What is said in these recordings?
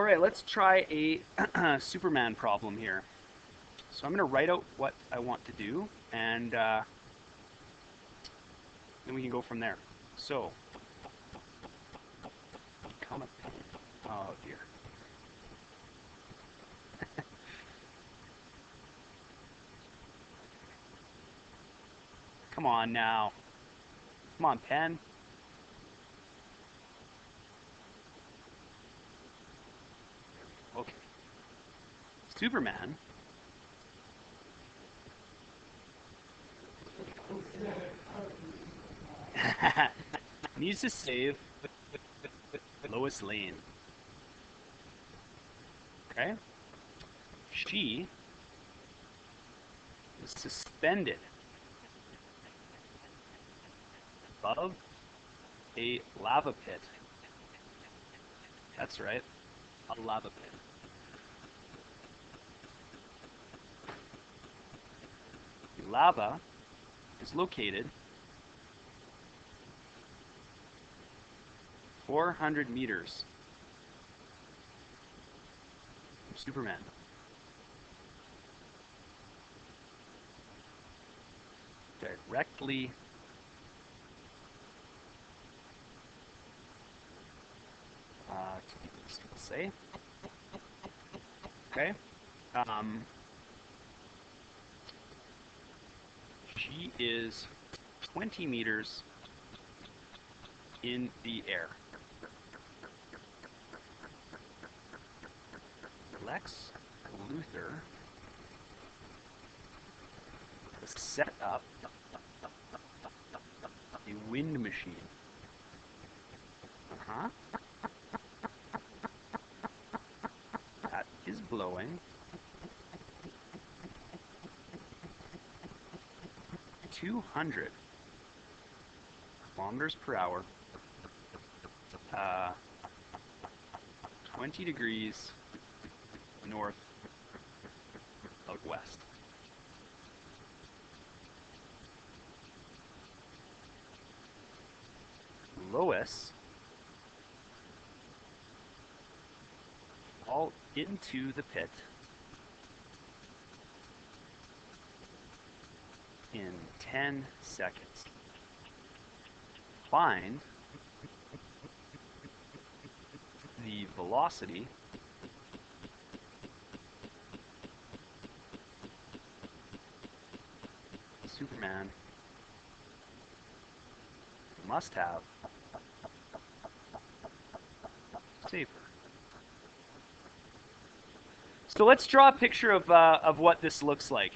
right, let's try a Superman problem here. So I'm going to write out what I want to do, and then we can go from there. So, come up. Oh dear. Come on now. Come on, pen. Okay. Superman needs to save Lois Lane. Okay? She is suspended above a lava pit. That's right, a lava pit. The lava is located 400 meters from Superman. Directly say, okay, she is 20 meters in the air. Lex Luthor has set up a wind machine. That is blowing 200 kilometers per hour, 20 degrees north of west. Lois fall into the pit in 10 seconds. Find the velocity Superman must have safer. So let's draw a picture of what this looks like.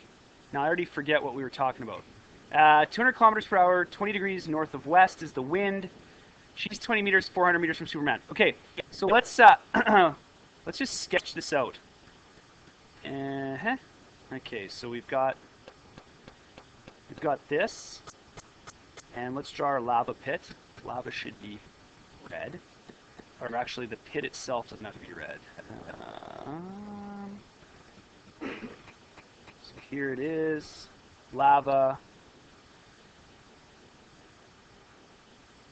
Now I already forget what we were talking about. 200 kilometers per hour, 20 degrees north of west is the wind. She's 20 meters, 400 meters from Superman. Okay, so let's let's just sketch this out. Okay, so we've got this, and let's draw our lava pit. Lava should be red, or actually the pit itself doesn't have to be red. So here it is, lava.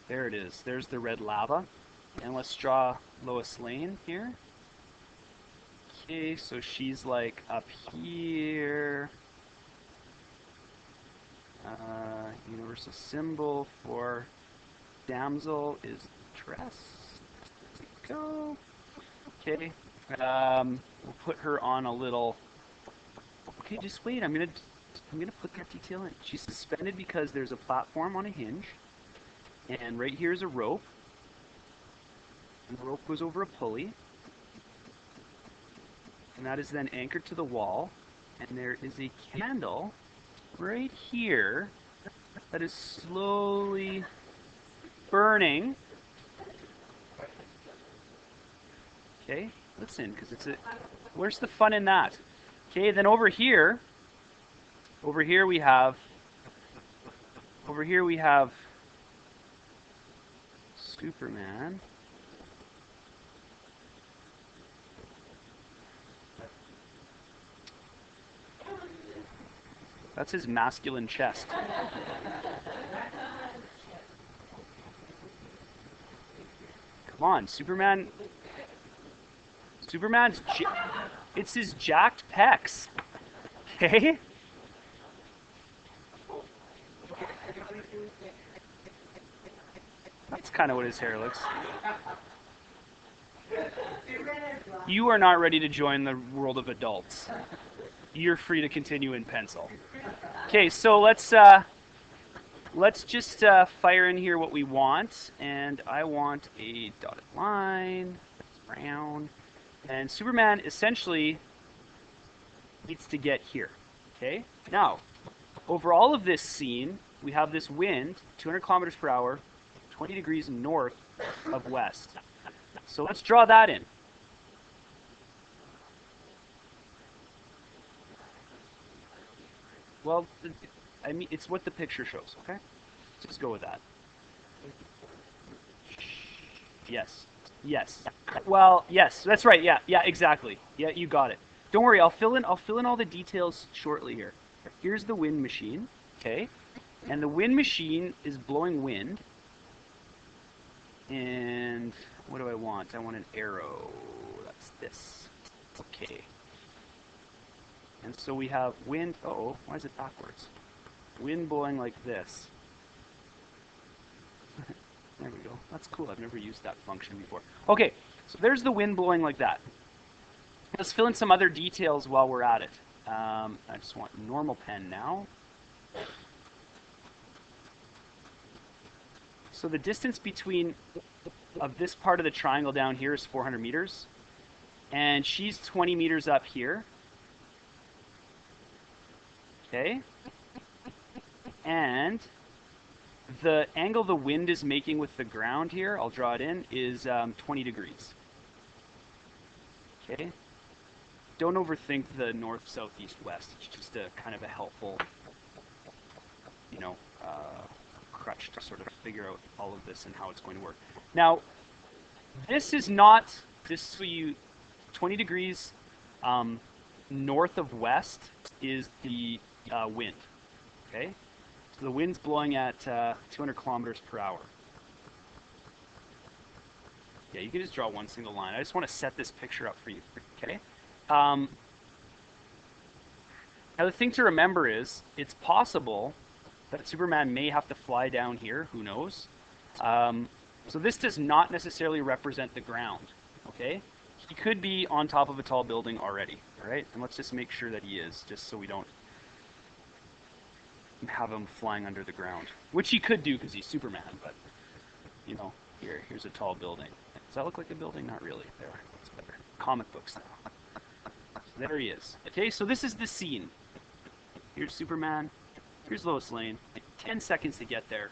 There it is. There's the red lava. And let's draw Lois Lane here. Okay, so she's like up here. Universal symbol for damsel is dress. Go. Okay. We'll put her on a little. Okay, just wait. I'm gonna put that detail in. She's suspended because there's a platform on a hinge, and right here is a rope, and the rope goes over a pulley, and that is then anchored to the wall, and there is a candle right here that is slowly burning. Okay, listen, because it's a. Where's the fun in that? Okay, then over here we have Superman. That's his masculine chest. Come on, Superman Superman's, it's his jacked pecs. Okay? That's kind of what his hair looks. You are not ready to join the world of adults. You're free to continue in pencil. Okay, so let's just fire in here what we want, and I want a dotted line, brown, and Superman essentially needs to get here. Okay, now over all of this scene, we have this wind, 200 kilometers per hour, 20 degrees north of west. So let's draw that in. Well, I mean, it's what the picture shows, okay? Just go with that. Yes. Yes. Well, yes, that's right. Yeah, yeah, exactly. Yeah, you got it. Don't worry, I'll fill in all the details shortly here. Here's the wind machine, okay? And the wind machine is blowing wind. And what do I want? I want an arrow. That's this. Okay. And so we have wind. Uh-oh, why is it backwards? Wind blowing like this. There we go. That's cool. I've never used that function before. Okay, so there's the wind blowing like that. Let's fill in some other details while we're at it. I just want normal pen now. So the distance between of this part of the triangle down here is 400 meters. And she's 20 meters up here. Okay. And the angle the wind is making with the ground here, I'll draw it in, is 20 degrees. Okay. Don't overthink the north, south, east, west. It's just a kind of a helpful, you know, crutch to sort of figure out all of this and how it's going to work. Now, this is not, just so you, 20 degrees north of west is the wind, okay? So the wind's blowing at 200 kilometers per hour. Yeah, you can just draw one single line. I just want to set this picture up for you, okay? Now the thing to remember is, it's possible that Superman may have to fly down here, who knows? So this does not necessarily represent the ground, okay? He could be on top of a tall building already, all right? And let's just make sure that he is, just so we don't have him flying under the ground. Which he could do because he's Superman, but, you know, here's a tall building. Does that look like a building? Not really. There, that's better. Comic books now. So there he is. Okay, so this is the scene. Here's Superman. Here's Lois Lane. 10 seconds to get there.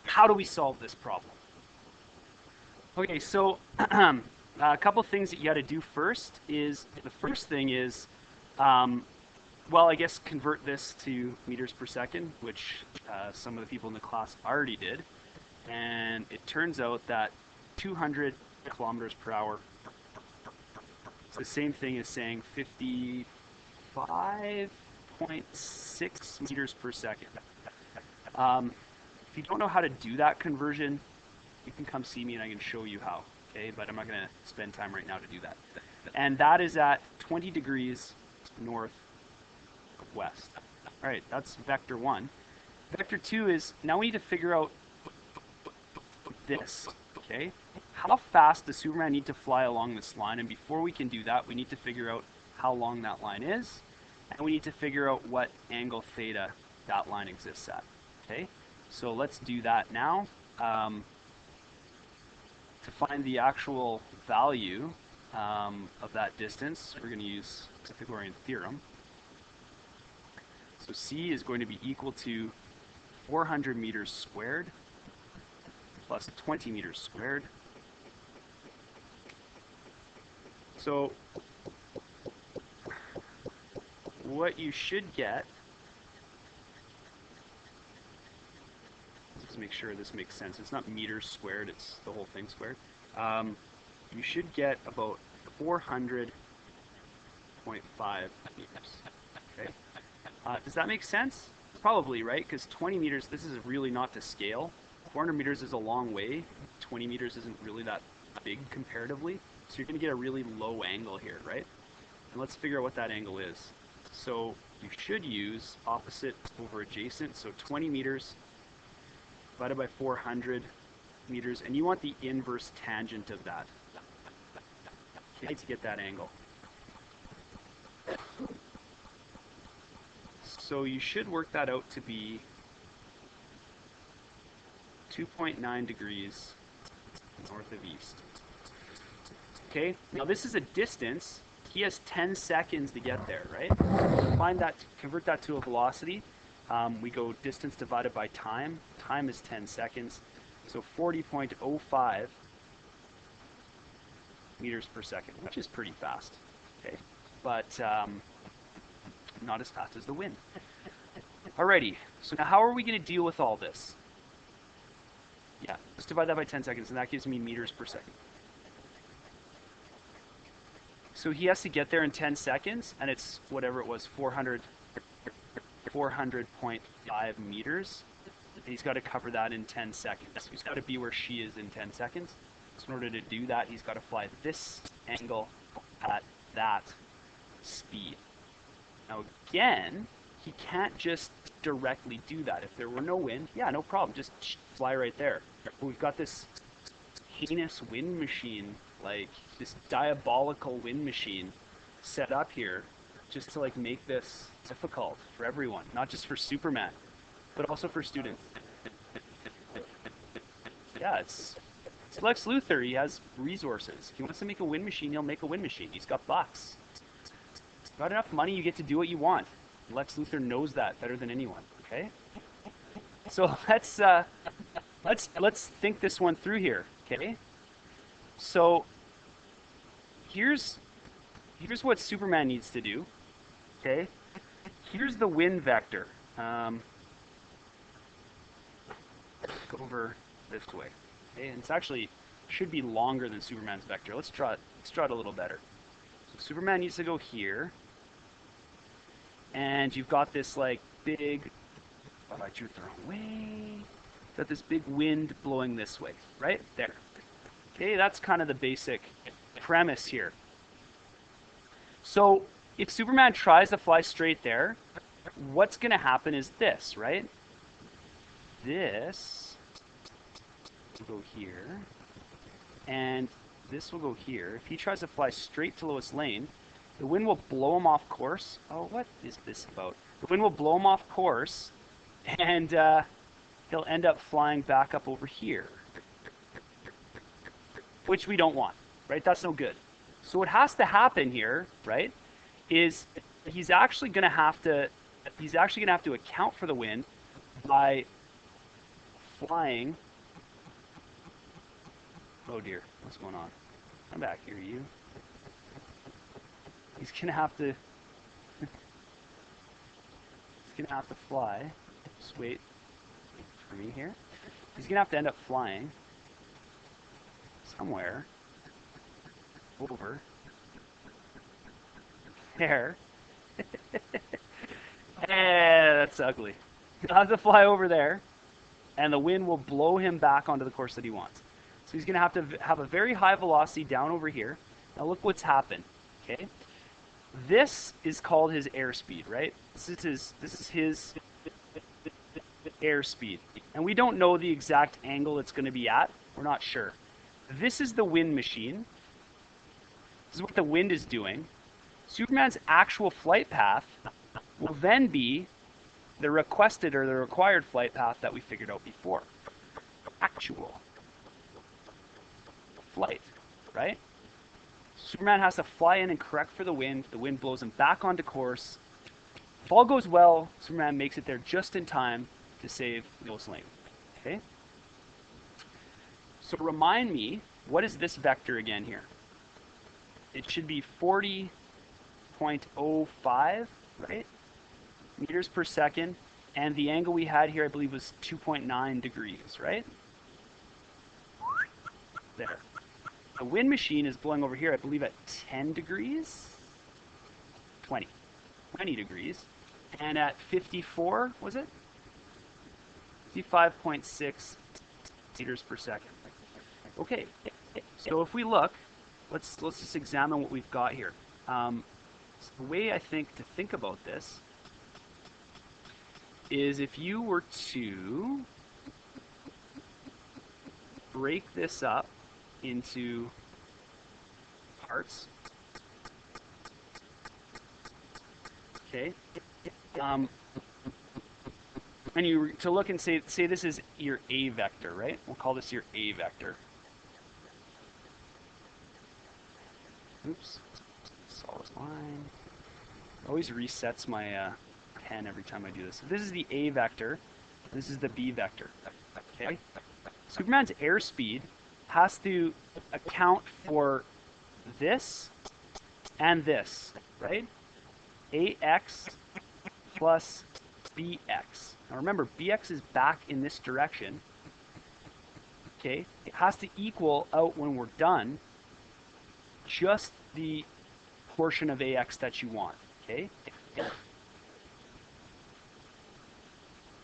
How do we solve this problem? Okay, so a couple things that you got to do first is, the first thing is, well, I guess convert this to meters per second, which some of the people in the class already did. And it turns out that 200 kilometers per hour is the same thing as saying 55.6 meters per second. If you don't know how to do that conversion, you can come see me and I can show you how, okay? But I'm not going to spend time right now to do that. And that is at 20 degrees north west. All right, that's vector 1. Vector 2 is, now we need to figure out this, okay? How fast does Superman need to fly along this line? And before we can do that, we need to figure out how long that line is, and we need to figure out what angle theta that line exists at, okay? So let's do that now. To find the actual value of that distance, we're going to use the Pythagorean theorem. So C is going to be equal to 400 meters squared plus 20 meters squared. So what you should get, let's make sure this makes sense. It's not meters squared, it's the whole thing squared. You should get about 400.5 meters. Okay. Does that make sense? Probably, right? Because 20 meters, this is really not to scale. 400 meters is a long way. 20 meters isn't really that big comparatively. So you're going to get a really low angle here, right? And let's figure out what that angle is. So you should use opposite over adjacent, so 20 meters divided by 400 meters, and you want the inverse tangent of that, okay, to get that angle. So you should work that out to be 2.9 degrees north of east. Okay, now this is a distance. He has 10 seconds to get there, right? Find that, convert that to a velocity. We go distance divided by time. Time is 10 seconds. So 40.05 meters per second, which is pretty fast, okay? But not as fast as the wind. Alrighty, so now how are we going to deal with all this? Yeah, let's divide that by 10 seconds, and that gives me meters per second. So he has to get there in 10 seconds, and it's whatever it was, 400.5 meters. And he's got to cover that in 10 seconds. So he's got to be where she is in 10 seconds. So in order to do that, he's got to fly this angle at that speed. Now again, he can't just directly do that. If there were no wind, yeah, no problem, just fly right there. But we've got this heinous wind machine, like this diabolical wind machine set up here just to like make this difficult for everyone, not just for Superman, but also for students. Yeah, it's Lex Luthor. He has resources. If he wants to make a wind machine, he'll make a wind machine. He's got bucks. Got enough money, you get to do what you want. Lex Luthor knows that better than anyone. Okay, so let's think this one through here. Okay, so here's what Superman needs to do. Okay, here's the wind vector. Go over this way. Okay, and it's actually should be longer than Superman's vector. Let's draw it a little better. So Superman needs to go here. And you've got this like big, oh, I drew it the wrong way. Got this big wind blowing this way, right there. Okay, that's kind of the basic premise here. So if Superman tries to fly straight there, what's going to happen is this, right? This will go here, and this will go here. If he tries to fly straight to Lois Lane, the wind will blow him off course. Oh, what is this about? The wind will blow him off course, and he'll end up flying back up over here, which we don't want, right? That's no good. So what has to happen here, right, is he's actually going to have to account for the wind by flying. Oh dear, what's going on? Come back here, you. He's gonna have to fly. Just wait for me here. He's gonna have to end up flying somewhere over there. That's ugly. He'll have to fly over there, and the wind will blow him back onto the course that he wants. So he's gonna have to have a very high velocity down over here. Now look what's happened. Okay. This is called his airspeed, right? This is his airspeed. And we don't know the exact angle it's going to be at. We're not sure. This is the wind machine. This is what the wind is doing. Superman's actual flight path will then be the requested or the required flight path that we figured out before. Actual flight, right? Superman has to fly in and correct for the wind. The wind blows him back onto course. If all goes well, Superman makes it there just in time to save Lois Lane. Okay? So remind me, what is this vector again here? It should be 40.05, right? Meters per second. And the angle we had here, I believe, was 2.9 degrees, right? There. The wind machine is blowing over here, I believe, at 10 degrees? 20 degrees. And at 54, was it? 55.6 meters per second. Okay, so if we look, let's just examine what we've got here. So the way I think to think about this is if you were to break this up into parts, okay, and you to look and say this is your A vector, right? We'll call this your A vector. Oops, solid line. Always resets my pen every time I do this. So this is the A vector. This is the B vector. Okay. Superman's airspeed has to account for this and this, right? AX plus BX. Now remember, BX is back in this direction. Okay, it has to equal out when we're done just the portion of AX that you want. Okay.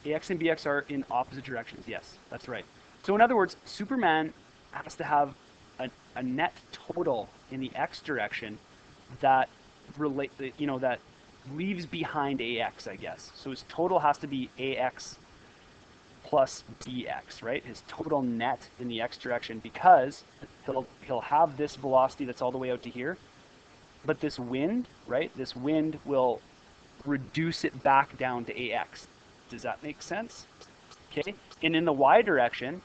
AX and BX are in opposite directions. Yes, that's right. So in other words, Superman has to have a net total in the X direction that that leaves behind AX, I guess. So his total has to be AX plus BX, right? His total net in the X direction, because he'll have this velocity that's all the way out to here, but this wind, right? This wind will reduce it back down to AX. Does that make sense? Okay. And in the Y direction,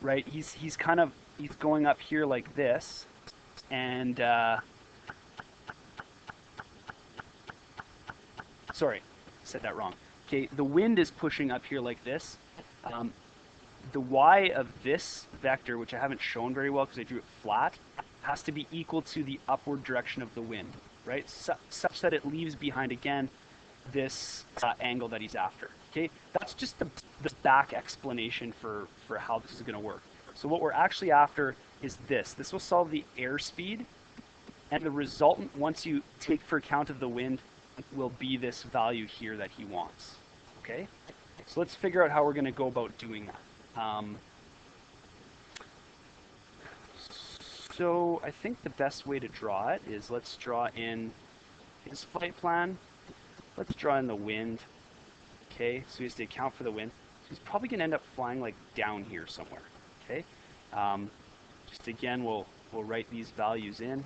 right? He's going up here like this, and sorry, said that wrong. Okay, the wind is pushing up here like this. The y of this vector, which I haven't shown very well because I drew it flat, has to be equal to the upward direction of the wind, right? Such that it leaves behind, again, this angle that he's after. Okay, that's just the back explanation for how this is going to work. So what we're actually after is this. This will solve the airspeed, and the resultant, once you take for account of the wind, will be this value here that he wants. Okay, so let's figure out how we're going to go about doing that. So I think the best way to draw it is, let's draw in his flight plan. Let's draw in the wind. Okay, so he has to account for the wind. So he's probably going to end up flying like down here somewhere. Okay, just again, we'll write these values in.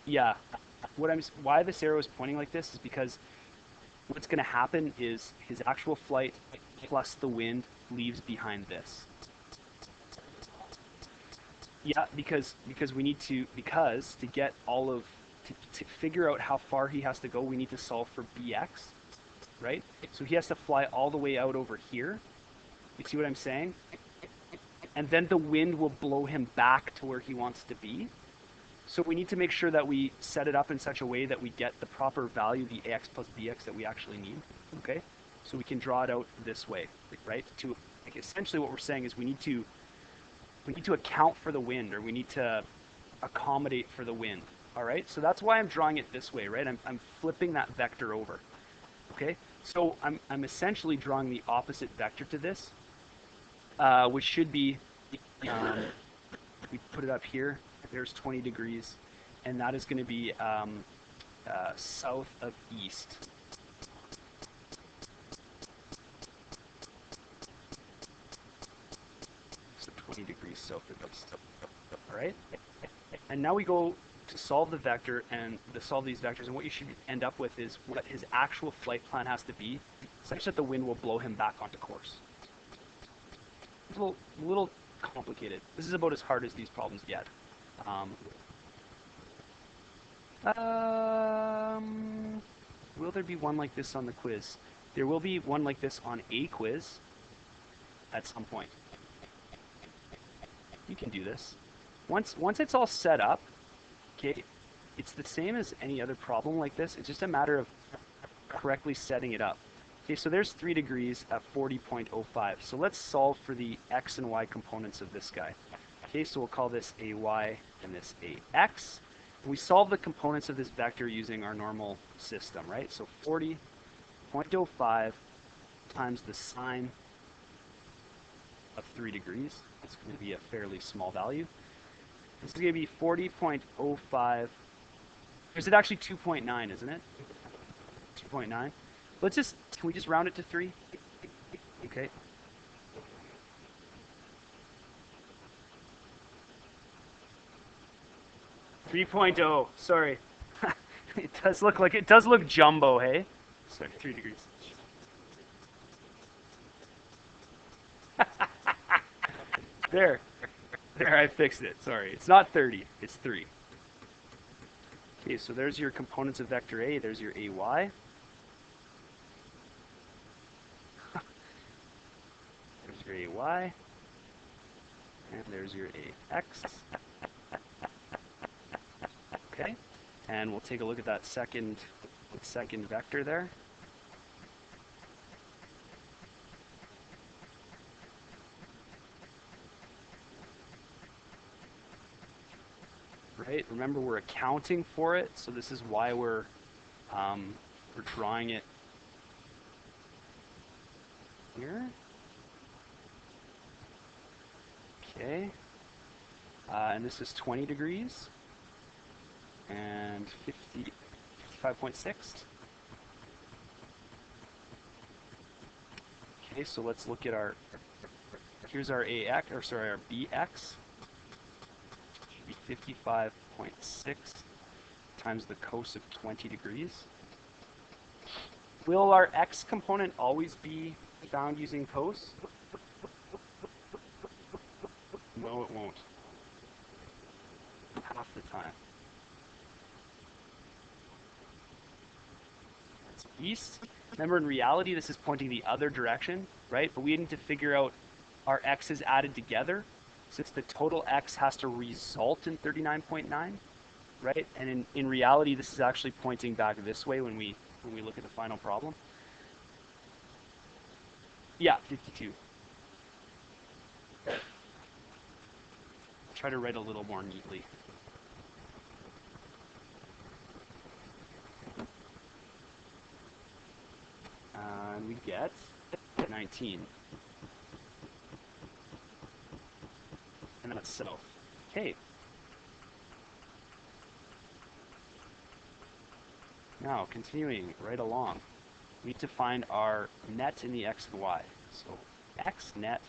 Yeah, why this arrow is pointing like this is because what's going to happen is his actual flight plus the wind leaves behind this. Yeah, because we need to get all of to figure out how far he has to go, we need to solve for BX, right? So he has to fly all the way out over here. You see what I'm saying? And then the wind will blow him back to where he wants to be. So we need to make sure that we set it up in such a way that we get the proper value, the AX plus BX, that we actually need. Okay, so we can draw it out this way, right? To like, essentially what we're saying is we need to account for the wind, or we need to accommodate for the wind. All right, so that's why I'm drawing it this way, right? I'm flipping that vector over. Okay, so I'm essentially drawing the opposite vector to this, which should be, we put it up here. There's 20 degrees, and that is going to be south of east. So 20 degrees south of east. All right? And now we go to solve the vector and solve these vectors, and what you should end up with is what his actual flight plan has to be, such that the wind will blow him back onto course. It's a little complicated. This is about as hard as these problems get. Will there be one like this on the quiz? There will be one like this on a quiz at some point. You can do this. Once it's all set up, okay, it's the same as any other problem like this. It's just a matter of correctly setting it up. Okay, so there's 3 degrees at 40.05. So let's solve for the x and y components of this guy. Okay, so we'll call this AY and this AX. We solve the components of this vector using our normal system, right? So 40 0.05 times the sine of 3 degrees. It's going to be a fairly small value. This is going to be 40.05. Or is it actually 2.9, isn't it? 2.9. Can we just round it to 3? Okay. .3.0. Sorry. It does look jumbo, hey? Sorry, 3 degrees. There. There, I fixed it. Sorry. It's not 30. It's 3. Okay, so there's your components of vector A. There's your AY. There's your AY. And there's your AX. Okay. And we'll take a look at that second vector there. Right? Remember, we're accounting for it, so this is why we're drawing it here. Okay. And this is 20 degrees and 55.6. Okay, so let's look at here's our AX, or sorry, our BX. 55.6 times the cos of 20 degrees. Will our x component always be found using cos? No, it won't. Half the time. That's east. Remember, in reality, this is pointing the other direction, right? But we need to figure out our x's added together, since the total x has to result in 39.9, right? And in reality, this is actually pointing back this way when we look at the final problem. Yeah, 52. I'll try to write a little more neatly. And we get 19. And that's south. Okay. Now, continuing right along, we need to find our net in the x and y. So x net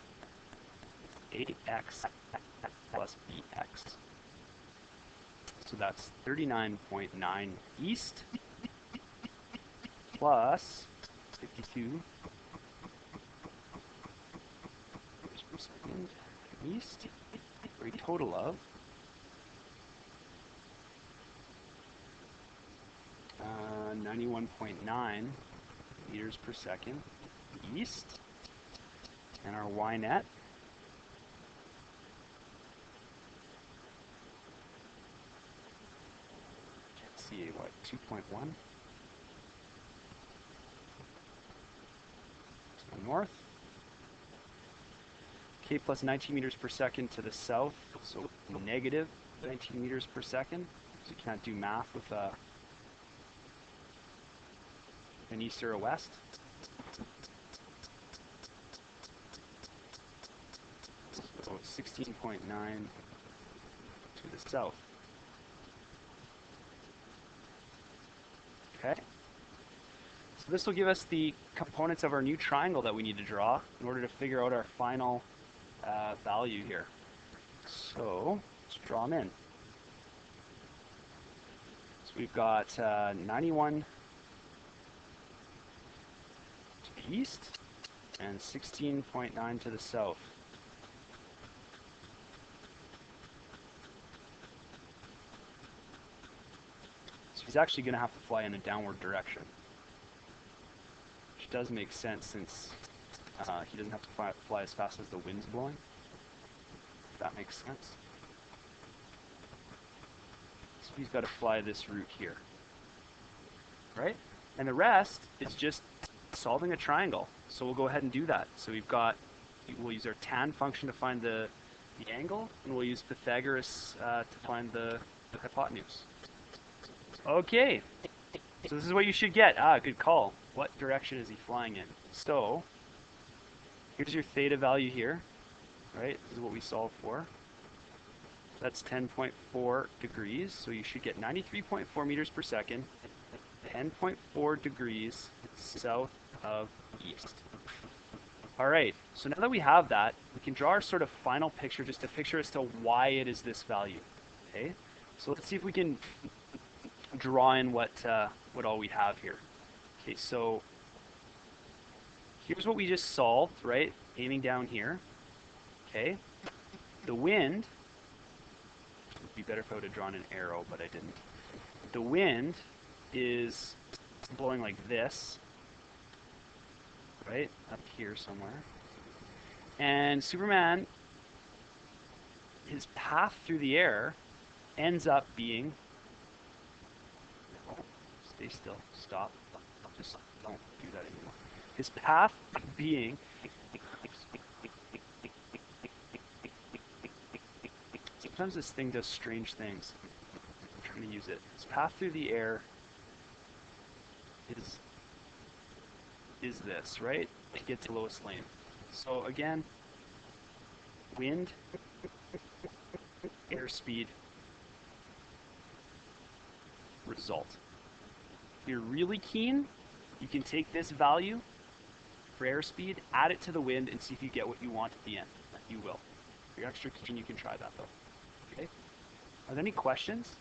is ax plus bx. So that's 39.9 east plus 52 per second east, for a total of 91.9 meters per second east. And our y net let's see, what, 2.1 to the north. Okay, plus 19 meters per second to the south, so negative 19 meters per second. So you can't do math with an east or a west. So 16.9 to the south. Okay. So this will give us the components of our new triangle that we need to draw in order to figure out our final value here. So let's draw them in. So we've got 91 to the east and 16.9 to the south. So he's actually going to have to fly in a downward direction, which does make sense since he doesn't have to fly as fast as the wind's blowing. If that makes sense. So he's got to fly this route here, right? And the rest is just solving a triangle. So we'll go ahead and do that. So we'll use our tan function to find the angle, and we'll use Pythagoras to find the hypotenuse. Okay, so this is what you should get. Good call. what direction is he flying in? So here's your theta value here, right? This is what we solved for. That's 10.4 degrees, so you should get 93.4 meters per second, 10.4 degrees south of east. All right, so now that we have that, we can draw our sort of final picture, just a picture as to why it is this value. Okay, so let's see if we can draw in what all we have here. Okay, so here's what we just solved, right? Aiming down here. Okay, the wind. It would be better if I would have drawn an arrow, but I didn't. The wind is blowing like this, right? Up here somewhere. And Superman, his path through the air ends up being, stay still, stop, just don't do that anymore. His path being, sometimes this thing does strange things. I'm trying to use it. His path through the air is this, right? To get to lowest lane. So again, wind, airspeed, result. If you're really keen, you can take this value for airspeed, add it to the wind, and see if you get what you want at the end. You will. If you're extra keen, you can try that though. Okay? Are there any questions?